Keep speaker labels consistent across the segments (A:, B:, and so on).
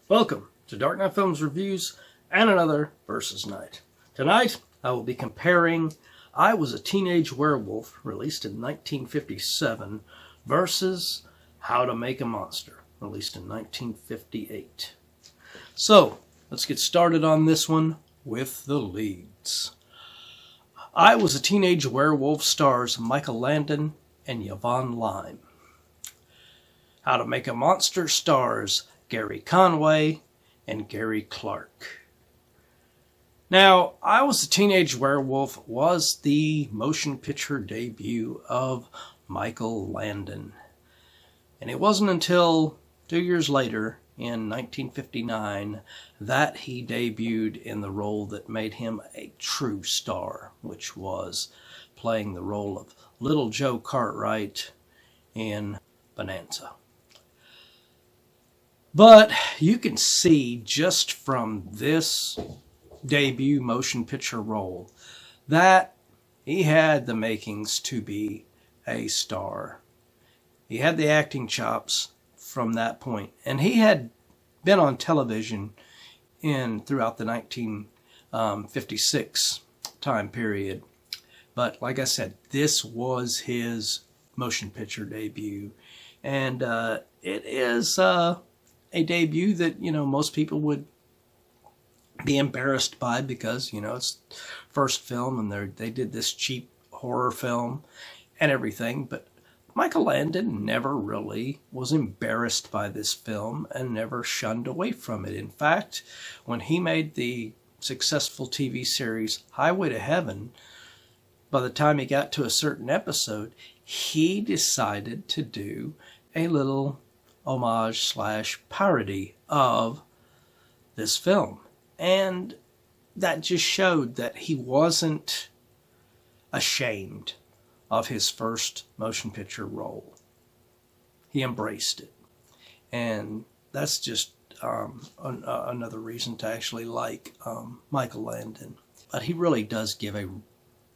A: Welcome to Dark Knight Films Reviews and another Versus Night. Tonight, I will be comparing I Was a Teenage Werewolf, released in 1957, versus How to Make a Monster, released in 1958. So, let's get started on this one with the leads. I Was a Teenage Werewolf stars Michael Landon and Yvonne Lime. How to Make a Monster stars Gary Conway and Gary Clark. Now, I Was a Teenage Werewolf was the motion picture debut of Michael Landon. And it wasn't until 2 years later, in 1959, that he debuted in the role that made him a true star, which was playing the role of Little Joe Cartwright in Bonanza. But you can see just from this debut motion picture role that he had the makings to be a star. He had the acting chops from that point, and he had been on television throughout the 1956 time period. But like I said, this was his motion picture debut, and it is a debut that, most people would be embarrassed by because, it's first film and they did this cheap horror film and everything. But Michael Landon never really was embarrassed by this film and never shunned away from it. In fact, when he made the successful TV series Highway to Heaven, by the time he got to a certain episode, he decided to do a little homage/parody of this film. And that just showed that he wasn't ashamed of his first motion picture role. He embraced it. And that's just another reason to actually like Michael Landon. But he really does give a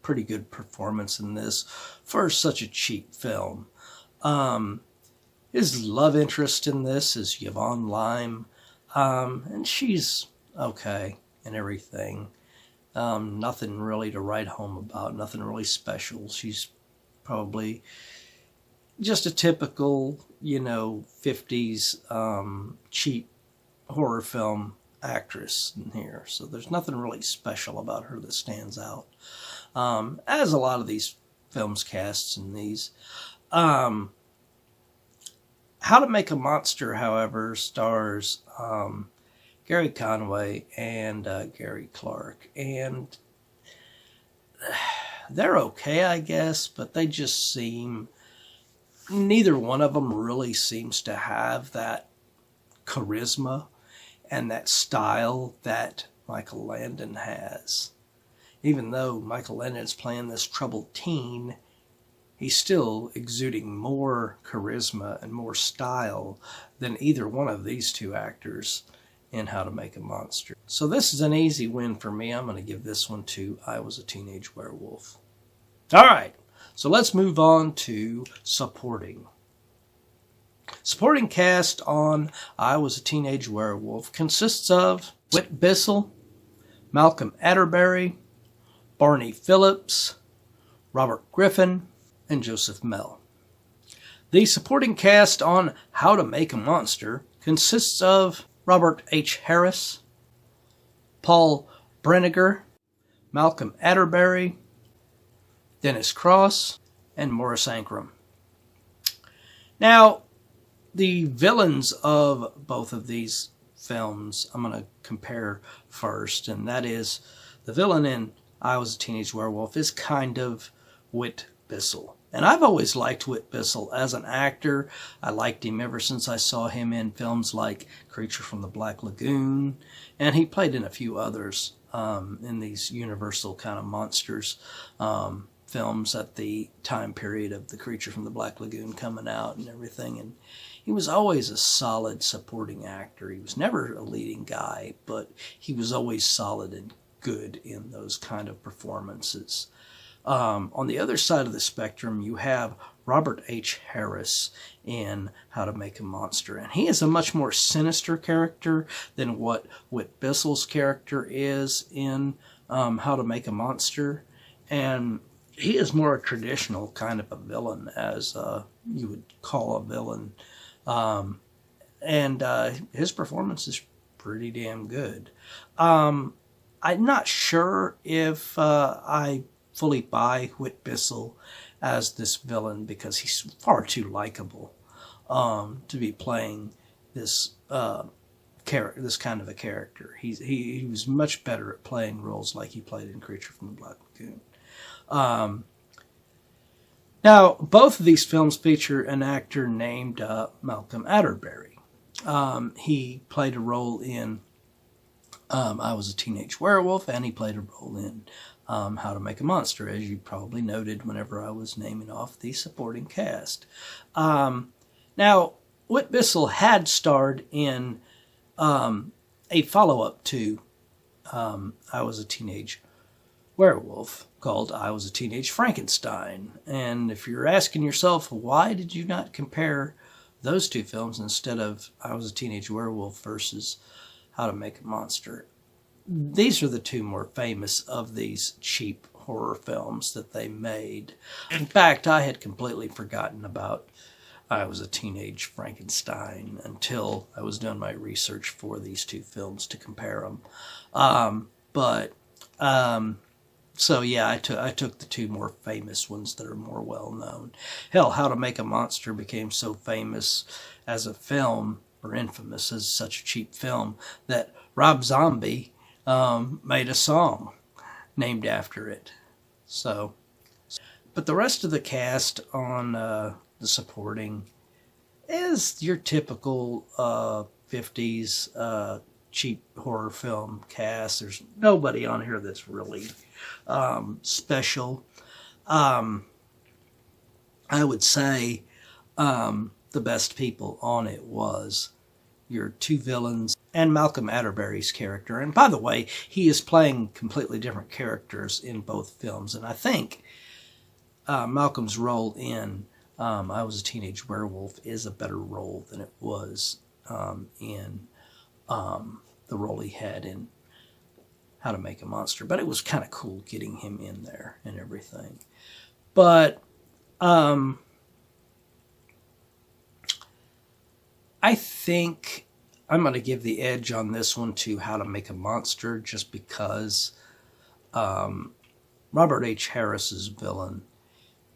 A: pretty good performance in this for such a cheap film. His love interest in this is Yvonne Lime, and she's okay and everything. Nothing really to write home about, nothing really special. She's probably just a typical, 50s cheap horror film actress in here. So there's nothing really special about her that stands out, as a lot of these films casts in these. How to Make a Monster, however, stars Gary Conway and Gary Clark. And they're okay, I guess, but they just neither one of them really seems to have that charisma and that style that Michael Landon has. Even though Michael Landon is playing this troubled teen, he's still exuding more charisma and more style than either one of these two actors in How to Make a Monster. So this is an easy win for me. I'm going to give this one to I Was a Teenage Werewolf. All right, so let's move on to supporting. Supporting cast on I Was a Teenage Werewolf consists of Whit Bissell, Malcolm Atterbury, Barney Phillips, Robert Griffin, and Joseph Mell. The supporting cast on How to Make a Monster consists of Robert H. Harris, Paul Brinegar, Malcolm Atterbury, Dennis Cross, and Morris Ankrum. Now, the villains of both of these films I'm going to compare first, and that is the villain in I Was a Teenage Werewolf is kind of Whit Bissell. And I've always liked Whit Bissell as an actor. I liked him ever since I saw him in films like Creature from the Black Lagoon, and he played in a few others in these Universal kind of monsters films at the time period of the Creature from the Black Lagoon coming out and everything. And he was always a solid supporting actor. He was never a leading guy, but he was always solid and good in those kind of performances. On the other side of the spectrum, you have Robert H. Harris in How to Make a Monster. And he is a much more sinister character than what Whit Bissell's character is in How to Make a Monster. And he is more a traditional kind of a villain, as you would call a villain. And his performance is pretty damn good. I'm not sure if I fully buy Whit Bissell as this villain, because he's far too likable to be playing this this kind of a character. He was much better at playing roles like he played in Creature from the Black Lagoon. Now, both of these films feature an actor named Malcolm Atterbury. He played a role in I Was a Teenage Werewolf, and he played a role in How to Make a Monster, as you probably noted whenever I was naming off the supporting cast. Now, Whit Bissell had starred in a follow-up to I Was a Teenage Werewolf called I Was a Teenage Frankenstein. And if you're asking yourself, why did you not compare those two films instead of I Was a Teenage Werewolf versus How to Make a Monster? These are the two more famous of these cheap horror films that they made. In fact, I had completely forgotten about I Was a Teenage Frankenstein until I was doing my research for these two films to compare them. So yeah, I took the two more famous ones that are more well known. Hell, How to Make a Monster became so famous as a film, or infamous as such a cheap film, that Rob Zombie made a song named after it. So, but the rest of the cast on the supporting is your typical 50s cheap horror film cast. There's nobody on here that's really special. I would say the best people on it was your two villains and Malcolm Atterbury's character. And by the way, he is playing completely different characters in both films. And I think Malcolm's role in I Was a Teenage Werewolf is a better role than it was in the role he had in How to Make a Monster. But it was kind of cool getting him in there and everything. But I think I'm going to give the edge on this one to How to Make a Monster, just because Robert H. Harris's villain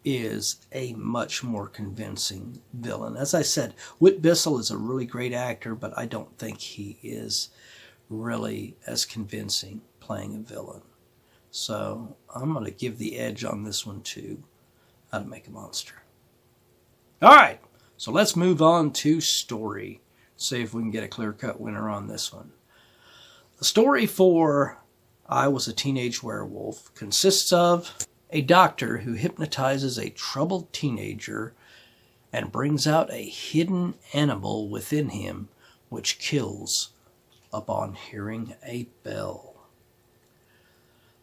A: is a much more convincing villain. As I said, Whit Bissell is a really great actor, but I don't think he is really as convincing playing a villain. So I'm going to give the edge on this one to How to Make a Monster. All right, so let's move on to story. See if we can get a clear-cut winner on this one. The story for I Was a Teenage Werewolf consists of a doctor who hypnotizes a troubled teenager and brings out a hidden animal within him which kills upon hearing a bell.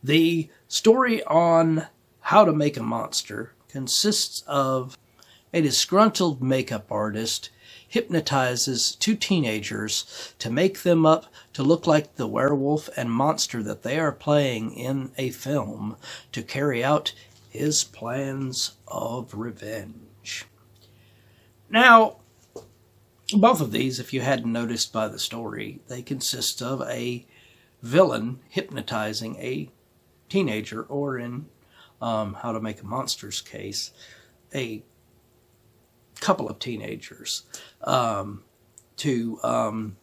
A: The story on How to Make a Monster consists of a disgruntled makeup artist hypnotizes two teenagers to make them up to look like the werewolf and monster that they are playing in a film to carry out his plans of revenge. Now, both of these, if you hadn't noticed by the story, they consist of a villain hypnotizing a teenager, or in How to Make a Monster's case, a couple of teenagers to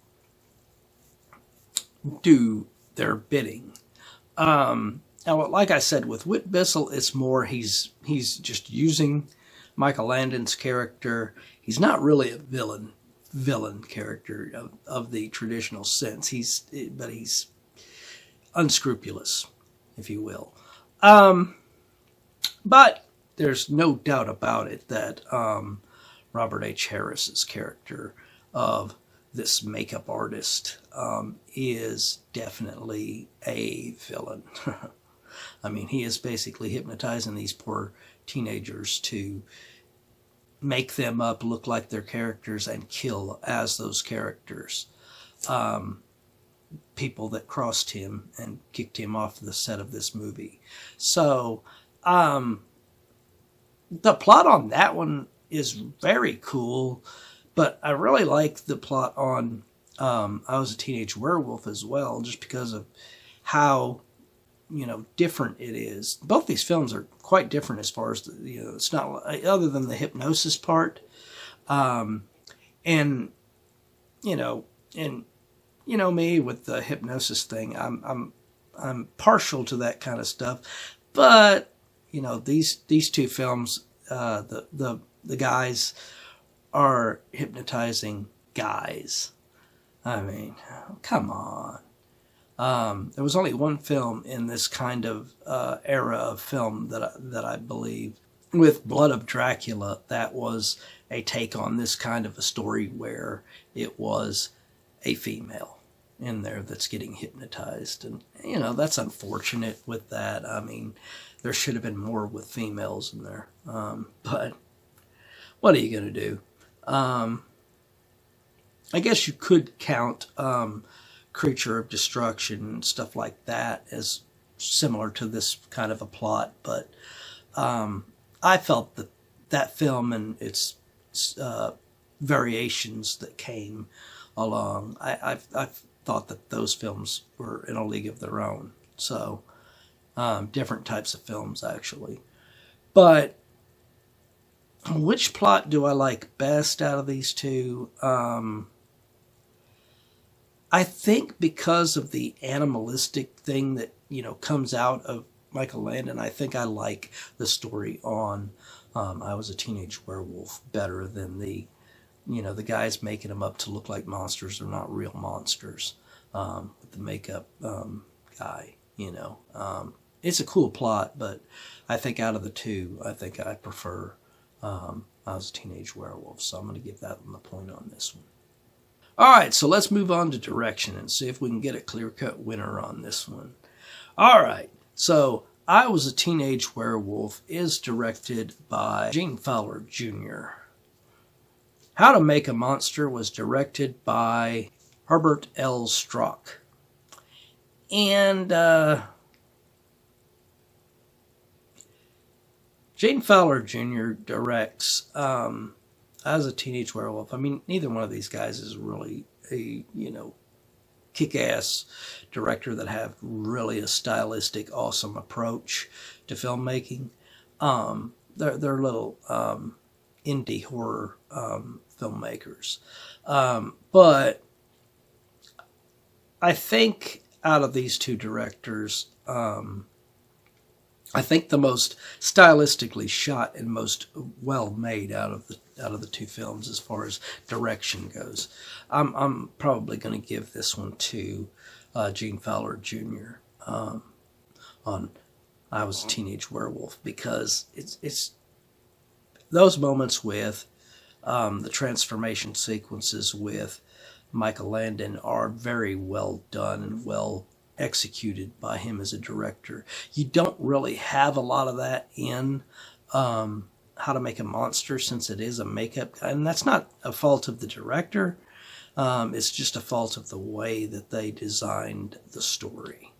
A: do their bidding. Now, like I said, with Whit Bissell, it's more he's just using Michael Landon's character. He's not really a villain character of the traditional sense. But he's unscrupulous, if you will. But there's no doubt about it that Robert H. Harris's character of this makeup artist is definitely a villain. I mean, he is basically hypnotizing these poor teenagers to make them up, look like their characters, and kill as those characters. People that crossed him and kicked him off the set of this movie. So, the plot on that one is very cool, but I really like the plot on I Was a Teenage Werewolf as well, just because of how, different it is. Both these films are quite different as far as, it's not, other than the hypnosis part. And me with the hypnosis thing, I'm partial to that kind of stuff. But, these two films, the guys are hypnotizing guys. I mean, come on. There was only one film in this kind of era of film that I believe, with Blood of Dracula, that was a take on this kind of a story where it was a female in there that's getting hypnotized. And, that's unfortunate with that. I mean, there should have been more with females in there. But what are you going to do? I guess you could count Creature of Destruction and stuff like that as similar to this kind of a plot, but I felt that film and its variations that came along, I thought that those films were in a league of their own. So different types of films, actually. But which plot do I like best out of these two? I think because of the animalistic thing that, comes out of Michael Landon, I think I like the story on I Was a Teenage Werewolf better than the guys making them up to look like monsters are not real monsters with the makeup guy, It's a cool plot, but I think out of the two, I think I prefer I Was a Teenage Werewolf, so I'm going to give that one the point on this one. Alright, so let's move on to direction and see if we can get a clear-cut winner on this one. Alright, so I Was a Teenage Werewolf is directed by Gene Fowler Jr. How to Make a Monster was directed by Herbert L. Strock. And Gene Fowler Jr. directs As a Teenage Werewolf. I mean, neither one of these guys is really a, kick-ass director that have really a stylistic, awesome approach to filmmaking. They're little indie horror filmmakers. But I think out of these two directors, I think the most stylistically shot and most well made out of the two films as far as direction goes. I'm probably going to give this one to Gene Fowler Jr. On I Was a Teenage Werewolf, because it's those moments with the transformation sequences with Michael Landon are very well done and well executed by him as a director. You don't really have a lot of that in How to Make a Monster, since it is a makeup, and that's not a fault of the director. It's just a fault of the way that they designed the story.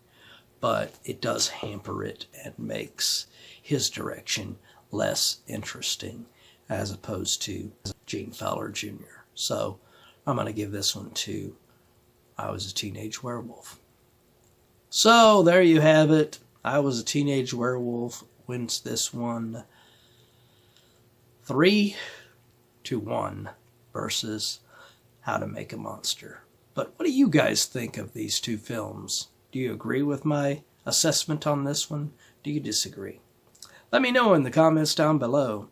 A: But it does hamper it and makes his direction less interesting as opposed to Gene Fowler Jr. So I'm going to give this one to I Was a Teenage Werewolf. So there you have it. I Was a Teenage Werewolf wins this one 3-1 versus How to Make a Monster. But what do you guys think of these two films? Do you agree with my assessment on this one? Do you disagree? Let me know in the comments down below.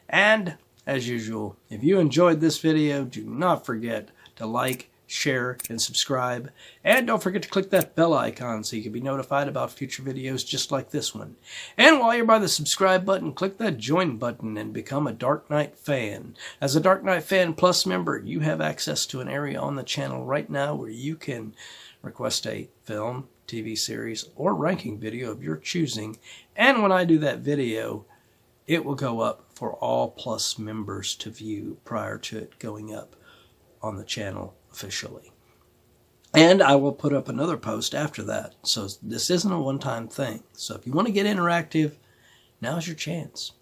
A: And as usual, if you enjoyed this video, do not forget to like, share, and subscribe. And don't forget to click that bell icon so you can be notified about future videos just like this one. And while you're by the subscribe button, click that join button and become a Dark Knight fan. As a Dark Knight Fan Plus member, you have access to an area on the channel right now where you can request a film, TV series, or ranking video of your choosing. And when I do that video, it will go up for all Plus members to view prior to it going up on the channel officially. And I will put up another post after that. So this isn't a one-time thing. So if you want to get interactive, now's your chance.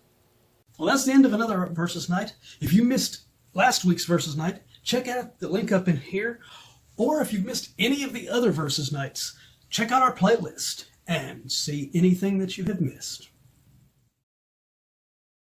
B: Well, that's the end of another Versus Night. If you missed last week's Versus Night, check out the link up in here. Or if you've missed any of the other Versus Nights, check out our playlist and see anything that you have missed.